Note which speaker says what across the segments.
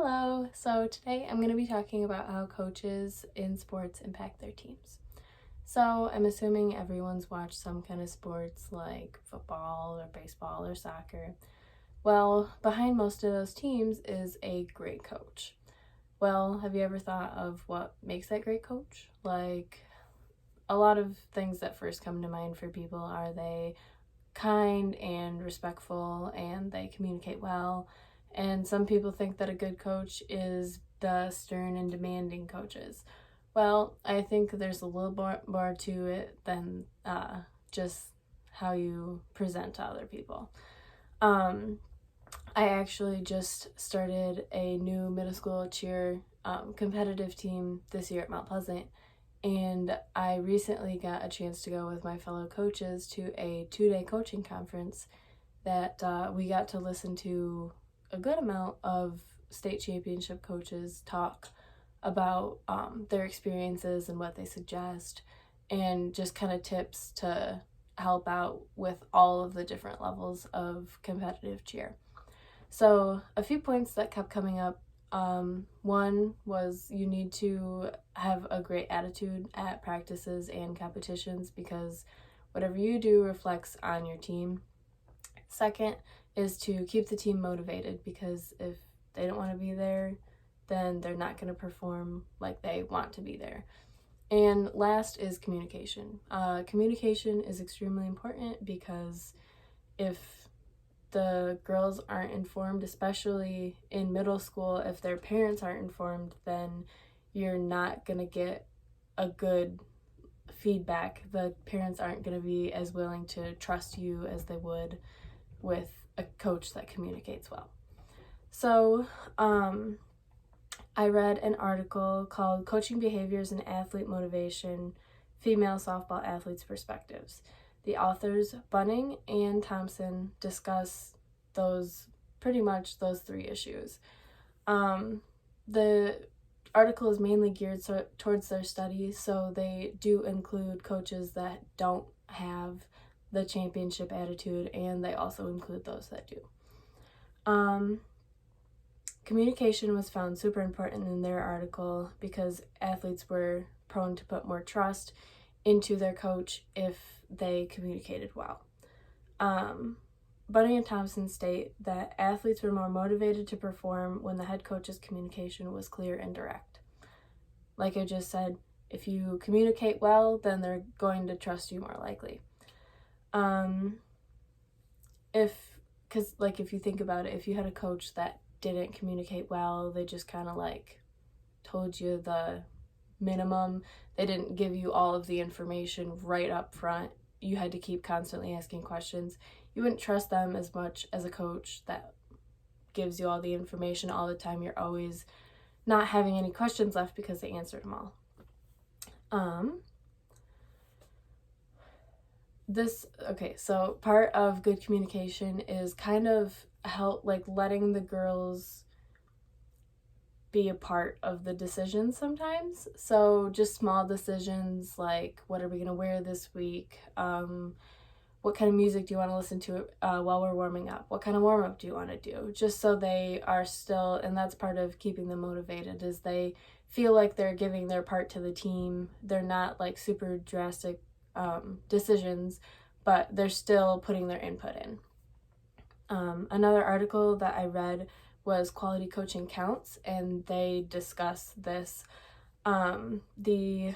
Speaker 1: Hello! So today I'm going to be talking about how coaches in sports impact their teams. So I'm assuming everyone's watched some kind of sports like football or baseball or soccer. Well, behind most of those teams is a great coach. Well, have you ever thought of what makes that great coach? Like, a lot of things that first come to mind for people are they kind and respectful and they communicate well. And some people think that a good coach is the stern and demanding coaches. Well, I think there's a little more to it than just how you present to other people. I actually just started a new middle school cheer competitive team this year at Mount Pleasant, and I recently got a chance to go with my fellow coaches to a 2-day coaching conference that we got to listen to a good amount of state championship coaches talk about their experiences and what they suggest, and just kind of tips to help out with all of the different levels of competitive cheer. So a few points that kept coming up. One was you need to have a great attitude at practices and competitions because whatever you do reflects on your team. Second is to keep the team motivated because if they don't want to be there, then they're not going to perform like they want to be there. And last is communication. Communication is extremely important because if the girls aren't informed, especially in middle school, if their parents aren't informed, then you're not going to get a good feedback. The parents aren't going to be as willing to trust you as they would with a coach that communicates well. So, I read an article called Coaching Behaviors and Athlete Motivation, Female Softball Athletes' Perspectives. The authors, Bunning and Thompson, discuss pretty much those three issues. The article is mainly geared towards their study, so they do include coaches that don't have the championship attitude, and they also include those that do. Communication was found super important in their article because athletes were prone to put more trust into their coach if they communicated well. Bunning and Thompson state that athletes were more motivated to perform when the head coach's communication was clear and direct. Like I just said, if you communicate well, then they're going to trust you more likely. If you think about it, if you had a coach that didn't communicate well, they just kind of like told you the minimum, they didn't give you all of the information right up front, you had to keep constantly asking questions, you wouldn't trust them as much as a coach that gives you all the information all the time. You're always not having any questions left because they answered them all. So part of good communication is kind of letting the girls be a part of the decisions sometimes. So just small decisions like, what are we going to wear this week? What kind of music do you want to listen to while we're warming up? What kind of warm-up do you want to do? Just so they are still, and that's part of keeping them motivated, is they feel like they're giving their part to the team. They're not like super drastic decisions, but they're still putting their input in. Another article that I read was Quality Coaching Counts, and they discuss this. The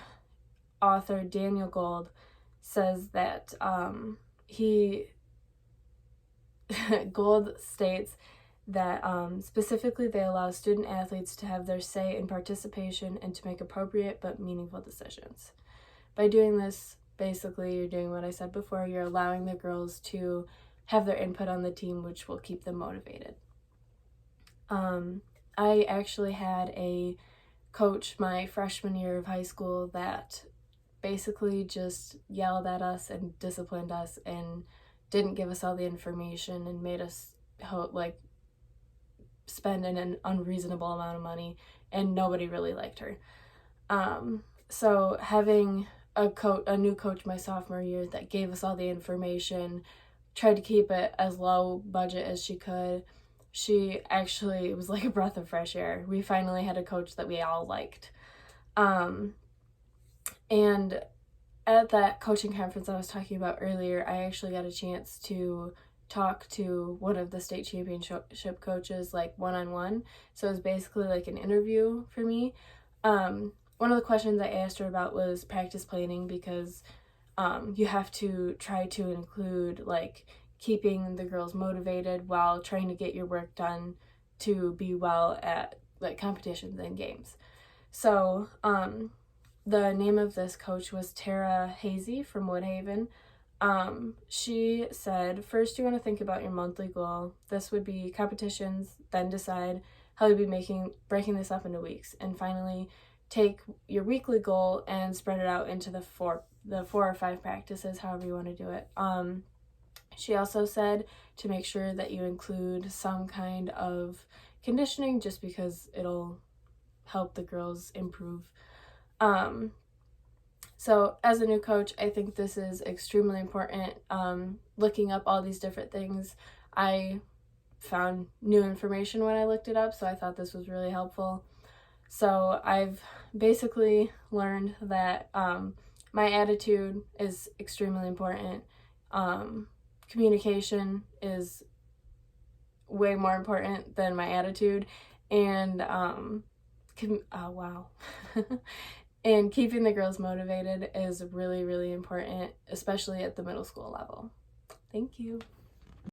Speaker 1: author, Daniel Gold, says that Gold states that specifically they allow student athletes to have their say in participation and to make appropriate but meaningful decisions. By doing this, basically, you're doing what I said before. You're allowing the girls to have their input on the team, which will keep them motivated. I actually had a coach my freshman year of high school that basically just yelled at us and disciplined us and didn't give us all the information and made us spend an unreasonable amount of money, and nobody really liked her. So having a new coach my sophomore year that gave us all the information, tried to keep it as low budget as she could, she actually was like a breath of fresh air. We finally had a coach that we all liked. And at that coaching conference I was talking about earlier, I actually got a chance to talk to one of the state championship coaches, like one-on-one. So it was basically like an interview for me. One of the questions I asked her about was practice planning, because you have to try to include like keeping the girls motivated while trying to get your work done to be well at like competitions and games. So the name of this coach was Tara Hazy from Woodhaven. She said, first you want to think about your monthly goal. This would be competitions, then decide how you'll be breaking this up into weeks, and finally take your weekly goal and spread it out into the four or five practices, however you want to do it. She also said to make sure that you include some kind of conditioning, just because it'll help the girls improve. So as a new coach, I think this is extremely important. Looking up all these different things, I found new information when I looked it up, so I thought this was really helpful. So I've basically learned that my attitude is extremely important. Communication is way more important than my attitude, and and keeping the girls motivated is really, really important, especially at the middle school level. Thank you.